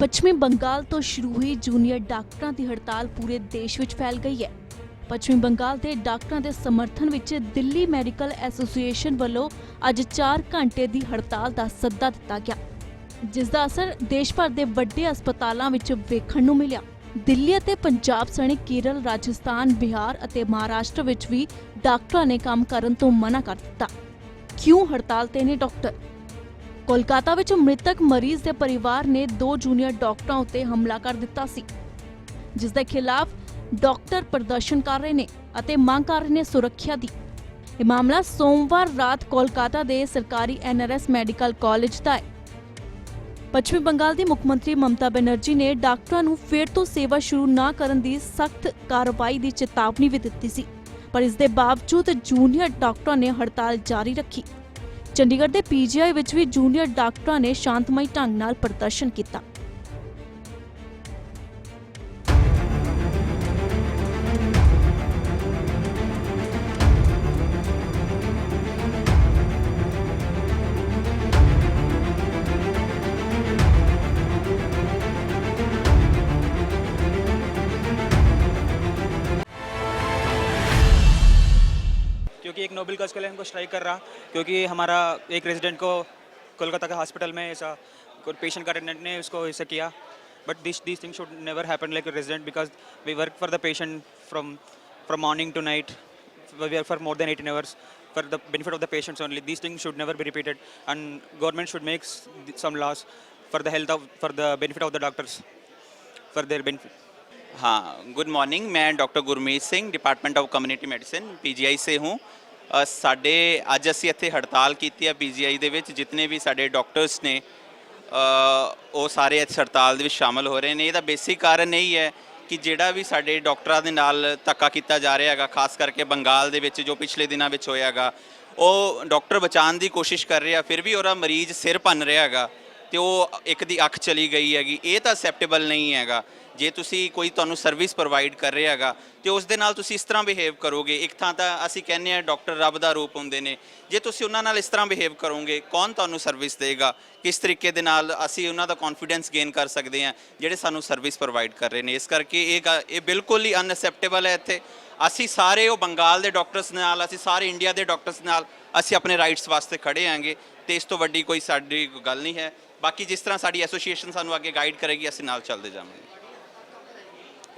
पश्चिमी बंगाल तो शुरू हुई जूनीयर डॉक्टरों की हड़ताल पूरे देश में फैल गई है। पश्चिमी बंगाल के डॉक्टरों के समर्थन विच दिल्ली मैडिकल एसोसीएशन वालों अज 4 घंटे की हड़ताल का सद्दा दिता गया, जिसका असर देश भर के वड्डे अस्पतालों विच वेखण नूं मिलिया। दिल्ली और पंजाब सने केरल, राजस्थान, बिहार और महाराष्ट्र विच भी डॉक्टरों ने काम करन तो मना कर दिता। क्यों हड़ताल ते ने डॉक्टर? कोलकाता विच मृतक मरीज के परिवार ने 2 जूनीयर डॉक्टरों उत्ते हमला कर दिता सी, जिस दे खिलाफ डॉक्टर प्रदर्शन कर रहे ने अते मांग कर रहे ने सुरक्षा दी। यह मामला सोमवार रात कोलकाता के सरकारी NRS मैडिकल कॉलेज का है। पश्चिमी बंगाल की मुख्यमंत्री ममता बनर्जी ने डॉक्टरों को फिर तो सेवा शुरू न करने की सख्त कार्रवाई की चेतावनी भी दी सी, पर इसके बावजूद जूनीयर डॉक्टरों ने हड़ताल जारी रखी। चंडीगढ़ के PGI विच भी जूनीयर डॉक्टरों ने शांतमई ढंग नाल प्रदर्शन किया। क्योंकि एक नोबेल कॉज के लिए हमको स्ट्राइक कर रहा, क्योंकि हमारा एक रेजिडेंट को कोलकाता के हॉस्पिटल में ऐसा कोई पेशेंट का अटेंडेंट ने उसको ऐसा किया। But this thing should never happen like resident, because we work for the patient from morning to night, we work for more than 18 hours for the benefit of the patients only. These things should never be repeated, and government should make some laws for the for the benefit of the doctors, for their benefit. हाँ, good morning. मैं doctor Gurmeet Singh, department of community medicine PGI से हूँ। साढ़े अज असी इत्थे हड़ताल की है PGI दे विच। जितने भी साढ़े डॉक्टर्स ने वो सारे इस हड़ताल दे विच शामिल हो रहे हैं। इसदा बेसिक कारण यही है कि जिहड़ा भी साढ़े डॉक्टरां दे नाल धक्का किया जा रहा है, खास करके बंगाल दे विच जो पिछले दिनों में होया, वो डॉक्टर बचाने की कोशिश कर रहा, फिर भी वो मरीज सिर भन रहा है तो वो एक दी अख चली गई हैगी। ये तो एक्सैप्टेबल नहीं हैगा। जे तुसी कोई तुहानू सर्विस प्रोवाइड कर रहा है तो उस दे नाल तुसी इस तरह बिहेव करोगे। एक थां तां असीं कहने हैं डॉक्टर रब दा रूप हुंदे ने, जे तुसी उन्हां नाल इस तरह बिहेव करोगे कौन तुहानू सर्विस देगा? किस तरीके दे नाल असीं उन्हां दा कॉन्फिडेंस गेन कर सकते हैं जिहड़े सानू सर्विस प्रोवाइड कर रहे हैं? इस करके ये बिल्कुल ही अनएक्सैप्टेबल है। इत्थे असीं सारे वो बंगाल दे डॉक्टर्स नाल, असीं सारे इंडिया दे डॉक्टर्स नाल असीं अपने राइट्स वास्ते खड़े हैंगे, तो इस तो वड्डी कोई साडी गल नहीं है। बाकी जिस तरह साडी एसोसीएशन सानू आगे गाइड करेगी असीं नाल चलदे जावांगे।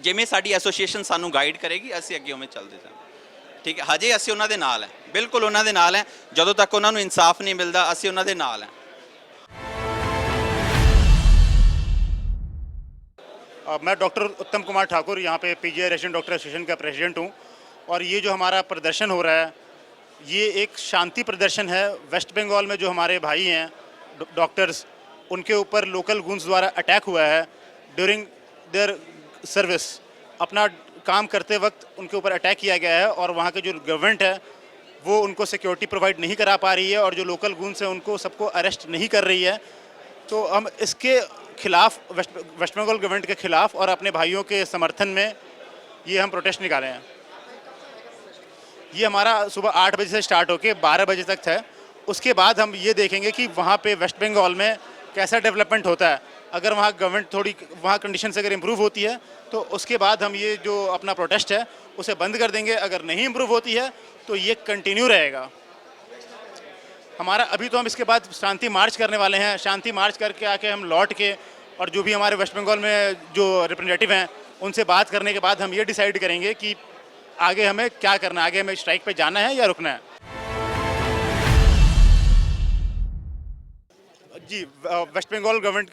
जिमें साडी एसोसीएशन सानू गाइड करेगी असीं अगे उवें चलदे जावांगे। ठीक है, हजे असीं उन्हां दे नाल हैं, बिल्कुल उन्हां दे नाल हैं। जदों तक उन्हां नूं इंसाफ नहीं मिलदा असीं उन्हां दे नाल हैं। मैं डॉक्टर उत्तम कुमार ठाकुर यहाँ पे PGI रेजिडेंट डॉक्टर एसोसिएशन का प्रेसिडेंट हूँ। और ये जो हमारा प्रदर्शन हो रहा है ये एक शांति प्रदर्शन है। वेस्ट बंगाल में जो हमारे भाई हैं डॉक्टर्स, उनके ऊपर लोकल गुंड्स द्वारा अटैक हुआ है। ड्यूरिंग देयर सर्विस अपना काम करते वक्त उनके ऊपर अटैक किया गया है, और वहाँ के जो गवर्नमेंट है वो उनको सिक्योरिटी प्रोवाइड नहीं करा पा रही है, और जो लोकल गुंड्स हैं उनको सबको अरेस्ट नहीं कर रही है। तो हम इसके खिलाफ वेस्ट बंगाल गवर्नमेंट के खिलाफ और अपने भाइयों के समर्थन में ये हम प्रोटेस्ट निकाले हैं। ये हमारा सुबह 8 बजे से स्टार्ट होकर 12 बजे तक है। उसके बाद हम ये देखेंगे कि वहाँ पे वेस्ट बंगाल में कैसा डेवलपमेंट होता है। अगर वहाँ गवर्नमेंट थोड़ी वहाँ कंडीशन अगर इम्प्रूव होती है तो उसके बाद हम ये जो अपना प्रोटेस्ट है उसे बंद कर देंगे। अगर नहीं इम्प्रूव होती है तो ये कंटिन्यू रहेगा हमारा। अभी तो हम इसके बाद शांति मार्च करने वाले हैं। शांति मार्च करके आके हम लौट के और जो भी हमारे वेस्ट बंगाल में जो रिप्रेजेंटेटिव हैं उनसे बात करने के बाद हम ये डिसाइड करेंगे कि आगे हमें क्या करना है, आगे हमें स्ट्राइक पे जाना है या रुकना है। जी, वेस्ट बंगाल गवर्नमेंट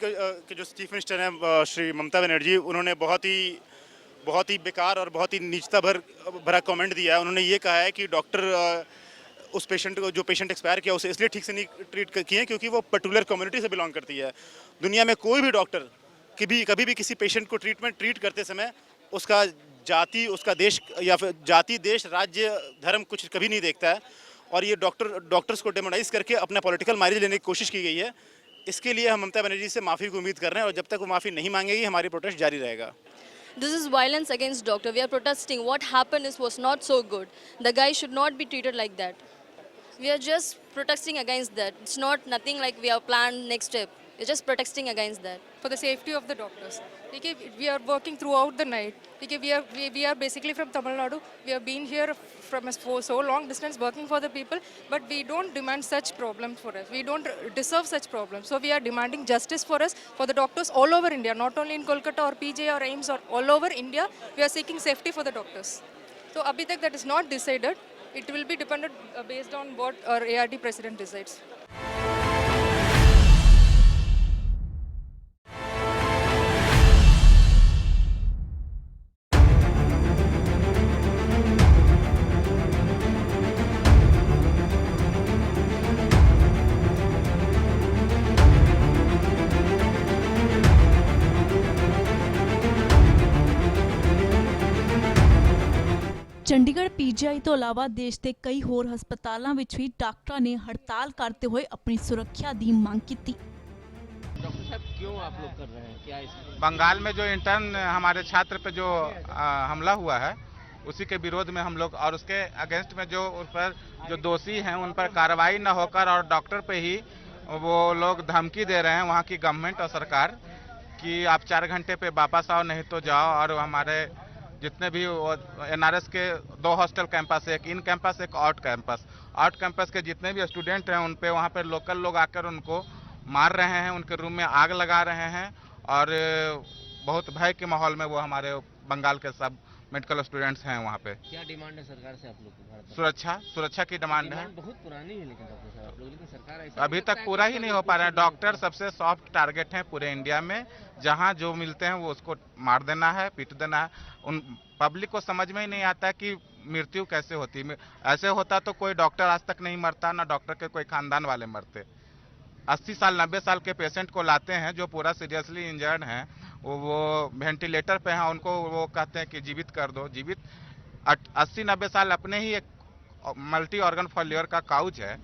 के जो चीफ मिनिस्टर हैं श्री ममता बनर्जी, उन्होंने बहुत ही बेकार और बहुत ही नीचता भरा कमेंट दिया है। उन्होंने ये कहा है कि डॉक्टर उस पेशेंट को, जो पेशेंट एक्सपायर किया, उसे इसलिए ठीक से नहीं ट्रीट किए क्योंकि वो पर्टिकुलर कम्युनिटी से बिलोंग करती है। दुनिया में कोई भी डॉक्टर कभी भी किसी पेशेंट को ट्रीट करते समय उसका जाति, उसका देश या फिर जाति, देश, राज्य, धर्म कुछ कभी नहीं देखता है। और ये डॉक्टर्स को डेमोनाइज करके अपना पॉलिटिकल माइलेज लेने की कोशिश की गई है। इसके लिए हम ममता बनर्जी से माफ़ी की उम्मीद कर रहे हैं, और जब तक वो माफ़ी नहीं मांगेगी हमारी प्रोटेस्ट जारी रहेगा। This is violence against doctor. We are protesting. What happened was not so good. The guy should not be treated like that. We are just protesting against that. It's not nothing like we have planned next step. We're just protesting against that. For the safety of the doctors. Okay, we are working throughout the night. Okay, we are basically from Tamil Nadu. We have been here for so long distance working for the people, but we don't demand such problems for us. We don't deserve such problems. So we are demanding justice for us, for the doctors all over India, not only in Kolkata or PJ or AIIMS or all over India. We are seeking safety for the doctors. So abhi tak that is not decided. It will be dependent based on what our ARD president decides. Chandigarh PGI ਤੋਂ ਇਲਾਵਾ ਦੇਸ਼ ਦੇ ਕਈ ਹੋਰ ਹਸਪਤਾਲਾਂ ਵਿੱਚ ਵੀ ਡਾਕਟਰਾਂ ਨੇ ਹੜਤਾਲ ਕਰਦੇ ਹੋਏ ਆਪਣੀ ਸੁਰੱਖਿਆ ਦੀ ਮੰਗ ਕੀਤੀ। डॉक्टर साहब क्यों आप लोग कर रहे हैं, क्या इसमें? बंगाल में जो इंटर्न हमारे छात्र पे जो हमला हुआ है उसी के विरोध में हम लोग और उसके अगेंस्ट में जो उन पर जो दोषी हैं उन पर कार्रवाई न होकर और डॉक्टर पे ही वो लोग धमकी दे रहे हैं वहाँ की गवर्नमेंट और सरकार कि आप 4 घंटे पे वापस आओ नहीं तो जाओ। और हमारे जितने भी एनआरएस के 2 हॉस्टल कैंपस, एक इन कैंपस एक आउट कैंपस के जितने भी स्टूडेंट हैं उन पे वहाँ पे लोकल लोग आकर उनको मार रहे हैं, उनके रूम में आग लगा रहे हैं और बहुत भय के माहौल में वो हमारे बंगाल के सब मेडिकल स्टूडेंट्स हैं वहाँ पे। क्या डिमांड है सरकार से आप लोग की? भारत में सुरक्षा की डिमांड है। बहुत पुरानी है लेकिन डॉक्टर साहब आप लोग, लेकिन सरकार ऐसा अभी तक पूरा ही नहीं हो पा रहा है। डॉक्टर सबसे सॉफ्ट टारगेट है पूरे इंडिया में, जहाँ जो मिलते हैं वो उसको मार देना है, पीट देना है। उन पब्लिक को समझ में ही नहीं आता कि मृत्यु कैसे होती है। ऐसे होता तो कोई डॉक्टर आज तक नहीं मरता, ना डॉक्टर के कोई खानदान वाले मरते। 80 साल 90 साल के पेशेंट को लाते हैं जो पूरा सीरियसली इंजर्ड हैं, वो वेंटिलेटर पे हैं, उनको वो कहते हैं कि जीवित कर दो। जीवित 80-90 साल अपने ही एक मल्टी ऑर्गन फेल्योर का काउच है,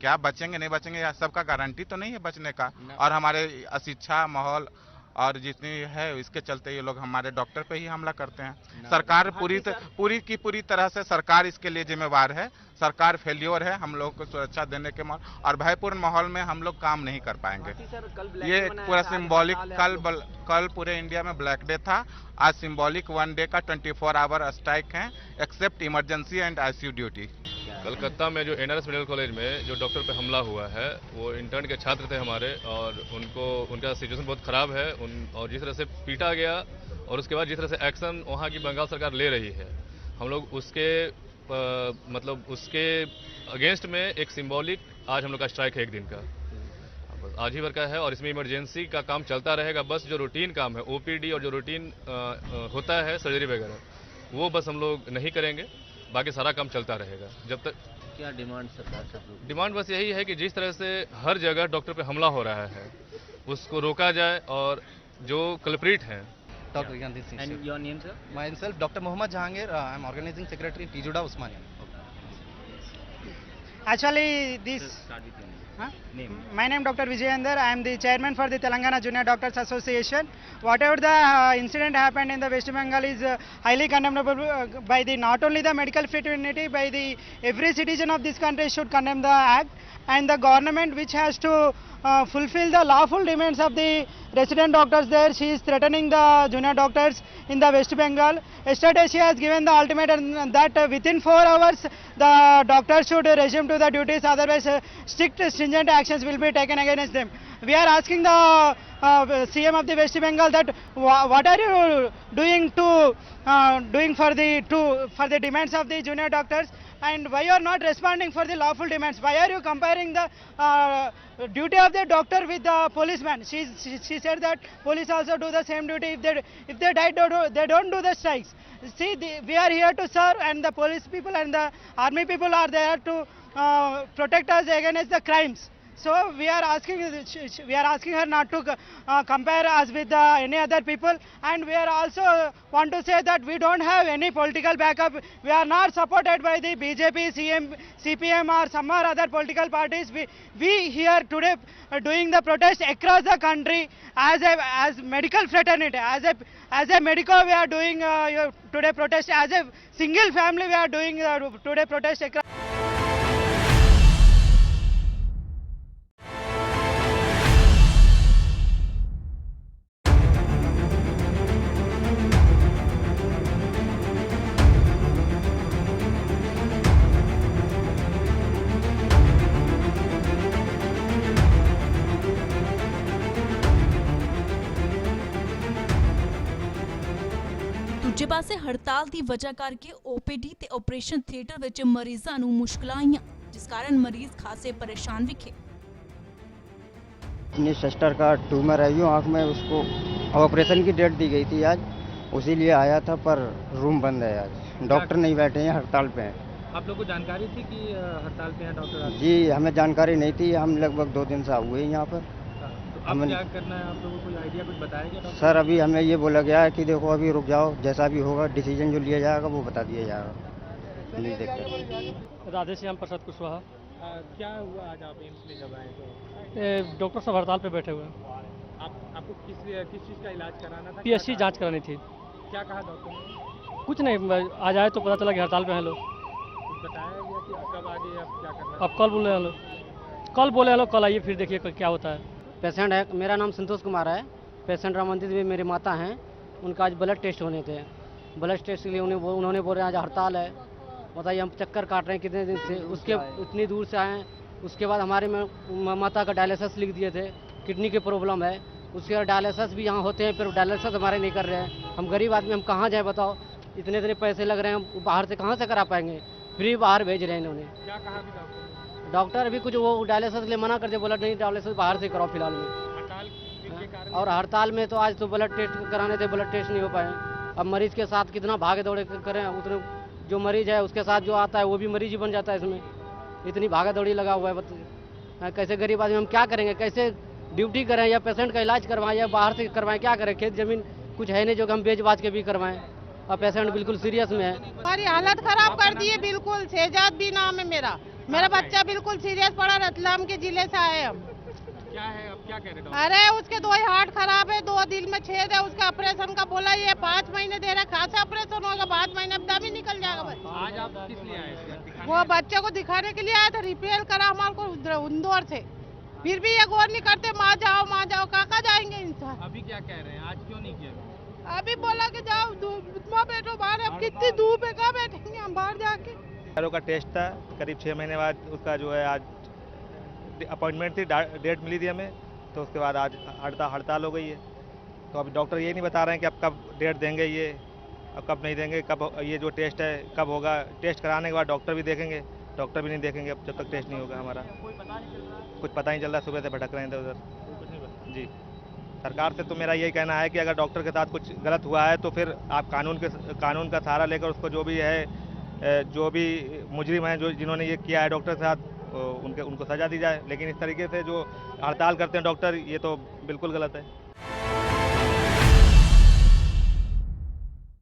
क्या बचेंगे नहीं बचेंगे सबका गारंटी तो नहीं है बचने का। और हमारे अशिक्षा माहौल और जितनी है इसके चलते ये लोग हमारे डॉक्टर पे ही हमला करते हैं। सरकार पूरी तरह से सरकार इसके लिए जिम्मेवार है। सरकार फेल्योर है हम लोग को सुरक्षा देने के माहौल और भयपूर्ण माहौल में हम लोग काम नहीं कर पाएंगे। ये पूरा सिंबॉलिक कल पूरे इंडिया में ब्लैक डे था, आज सिंबॉलिक 1 डे का 24 आवर स्ट्राइक है except emergency and ICU duty. Calcutta में जो एनआरएस मेडिकल कॉलेज में जो डॉक्टर पे हमला हुआ है वो इंटर्न के छात्र थे हमारे और उनका सिचुएशन बहुत ख़राब है। और जिस तरह से पीटा गया और उसके बाद जिस तरह से एक्शन वहाँ की बंगाल सरकार ले रही है, हम लोग उसके मतलब उसके अगेंस्ट में एक सिंबॉलिक आज हम लोग का स्ट्राइक है 1 दिन का, बस आज ही भर का है। और इसमें इमरजेंसी का काम चलता रहेगा, बस जो रूटीन काम है ओपीडी और जो रूटीन होता है सर्जरी वगैरह वो बस हम लोग नहीं करेंगे, बाकी सारा काम चलता रहेगा जब तक। क्या डिमांड सरकार से आप लोग? डिमांड बस यही है कि जिस तरह से हर जगह डॉक्टर पे हमला हो रहा है उसको रोका जाए और जो कल्प्रिट हैं। Dr. Gandhi Singh. And your name, sir? Myself, Dr. Mohammad Jahangir. I am organizing secretary Tijuda Usmania. Actually, this. Start with your name. Huh? Name. My name Dr. Vijayendra. I am the chairman for the Telangana Junior Doctors Association. Whatever the incident happened in the West Bengal is highly condemnable by the not only the medical fraternity, by the every citizen of this country should condemn the act, and the government which has to fulfill the lawful demands of the resident doctors there. She is threatening the junior doctors in the West Bengal. Yesterday she has given the ultimatum that within 4 hours the doctors should resume to the duties, otherwise strict stringent actions will be taken against them. We are asking the CM of the West Bengal that what are you doing for the demands of the junior doctors, and why you are not responding for the lawful demands? Why are you comparing the duty of the doctor with the policeman? She said that police also do the same duty. If they die, they don't do the strikes. See, we are here to serve, and the police people and the army people are there to protect us against the crimes. So we are asking her not to compare us with any other people, and we are also want to say that we don't have any political backup. We are not supported by the BJP, CPM or some other political parties. We here today doing the protest across the country as medical fraternity, as a medical we are doing today protest, as a single family we are doing today protest across. ਪਾਸੇ ਹੜਤਾਲ ਦੀ ਵਜ੍ਹਾ ਕਰਕੇ OPD ਤੇ operation theatre ਵਿੱਚ ਮਰੀਜ਼ਾਂ ਨੂੰ ਮੁਸ਼ਕਲਾਂ ਆਈਆਂ, जिस कारण मरीज खासे परेशान दिखे। अपनी सिस्टर का ट्यूमर है यूँ आँख में, उसको ऑपरेशन की डेट दी गई थी आज, उसी लिए आया था, पर रूम बंद है आज, डॉक्टर नहीं बैठे हैं, हड़ताल पे हैं। आप लोग को जानकारी थी कि हड़ताल पे हैं डॉक्टर? जी हमें जानकारी नहीं थी, हम लगभग 2 दिन से हुए हैं यहाँ पर। तो अब क्या करना है आप लोगों को, कोई आइडिया कुछ बताया गया डॉक्टर? सर अभी हमें ये बोला गया है कि देखो अभी रुक जाओ, जैसा भी होगा डिसीजन जो लिया जाएगा वो बता दिया जाएगा। नहीं देखते। राधेश्याम प्रसाद कुशवाहा। क्या हुआ आज आप एम्स में जब आए तो? डॉक्टर सब हड़ताल पे बैठे हुए हैं। आपको किस चीज़ का इलाज कराना था? PSC जांच करानी थी। क्या कहा डॉक्टर ने? कुछ नहीं, आज आए तो पता चला कि हड़ताल पे हैं लोग। कुछ बताया गया कि कब आगे अब क्या करना है? अब कल बोले हैं लोग, कल आइए फिर देखिए क्या होता है। पेशेंट है, मेरा नाम संतोष कुमार है, पेशेंट रमनदीप भी मेरी माता हैं, उनका आज ब्लड टेस्ट होने थे, ब्लड टेस्ट के लिए उन्होंने बोल रहे हैं आज हड़ताल है। बताइए हम चक्कर काट रहे हैं कितने दिन से, उसके इतनी दूर से आए हैं। उसके बाद हमारे में माता का डायलिसिस लिख दिए थे, किडनी की प्रॉब्लम है, उसके बाद डायलिसिस भी यहाँ होते हैं, फिर डायलिसिस हमारे नहीं कर रहे हैं। हम गरीब आदमी, हम कहाँ जाए बताओ, इतने पैसे लग रहे हैं, हम बाहर से कहाँ से करा पाएंगे, फ्री बाहर भेज रहे हैं इन्होंने। क्या कहा अभी डॉक्टर ने? डॉक्टर अभी कुछ वो डायलिसिस के लिए मना कर दिया, बोला नहीं डायलिसिस बाहर से कराओ फिलहाल में। हड़ताल के कारण? और हड़ताल में तो आज तो ब्लड टेस्ट कराने थे, ब्लड टेस्ट नहीं हो पाए। अब मरीज के साथ कितना भागे दौड़े करें, उतने जो मरीज है उसके साथ जो आता है वो भी मरीज ही बन जाता है। इसमें इतनी भागा दौड़ी लगा हुआ है, कैसे गरीब आदमी हम क्या करेंगे, कैसे ड्यूटी करें या पेशेंट का इलाज करवाएं या बाहर से करवाएं, क्या करें, खेत जमीन कुछ है नहीं जो कि हम बेच बाच के भी करवाएं, और पेशेंट बिल्कुल सीरियस में है। हमारी हालत खराब कर दी है बिल्कुल। शहजाद भी नाम है मेरा बच्चा बिल्कुल सीरियस पड़ा, रतलाम के जिले से आए हम। क्या है अब क्या कह रहे डॉक्टर? अरे उसके 2 हार्ट खराब है, 2 दिल में छेद है, उसका ऑपरेशन का बोला ये 5 महीने दे रहा, खासा ऑपरेशन होगा, 5 महीने में दम ही निकल जाएगा बस। आज आप किस लिए आए? वो बच्चे को दिखाने के लिए आया था, रिपेयर करा हमारे को इंदौर से, फिर भी ये गौर नहीं करते, माँ जाओ कहाँ जाएंगे इंसान। अभी क्या कह रहे हैं, आज क्यों नहीं किया? अभी बोला कि जाओ धूप बैठो बाहर, अब कितनी धूप है, कहाँ बैठेंगे हम बाहर जाके। का टेस्ट था, करीब 6 महीने बाद उसका जो है आज अपॉइंटमेंट थी, डेट मिली थी हमें, तो उसके बाद आज हड़ताल हो गई है। तो अभी डॉक्टर ये नहीं बता रहे हैं कि अब कब डेट देंगे, ये अब कब नहीं देंगे, कब ये जो टेस्ट है कब होगा। टेस्ट कराने के बाद डॉक्टर भी देखेंगे, डॉक्टर भी नहीं देखेंगे अब जब तक टेस्ट नहीं होगा हमारा। कुछ पता नहीं चल रहा, सुबह से भटक रहे हैं इधर उधर। जी सरकार से तो मेरा यही कहना है कि अगर डॉक्टर के साथ कुछ गलत हुआ है तो फिर आप कानून का सहारा लेकर उसको जो भी है, जो भी मुजरिम हैं, जो जिन्होंने ये किया है डॉक्टर के साथ, उनको सजा दी जाए। लेकिन इस तरीके से जो हड़ताल करते हैं डॉक्टर, ये तो बिल्कुल गलत है।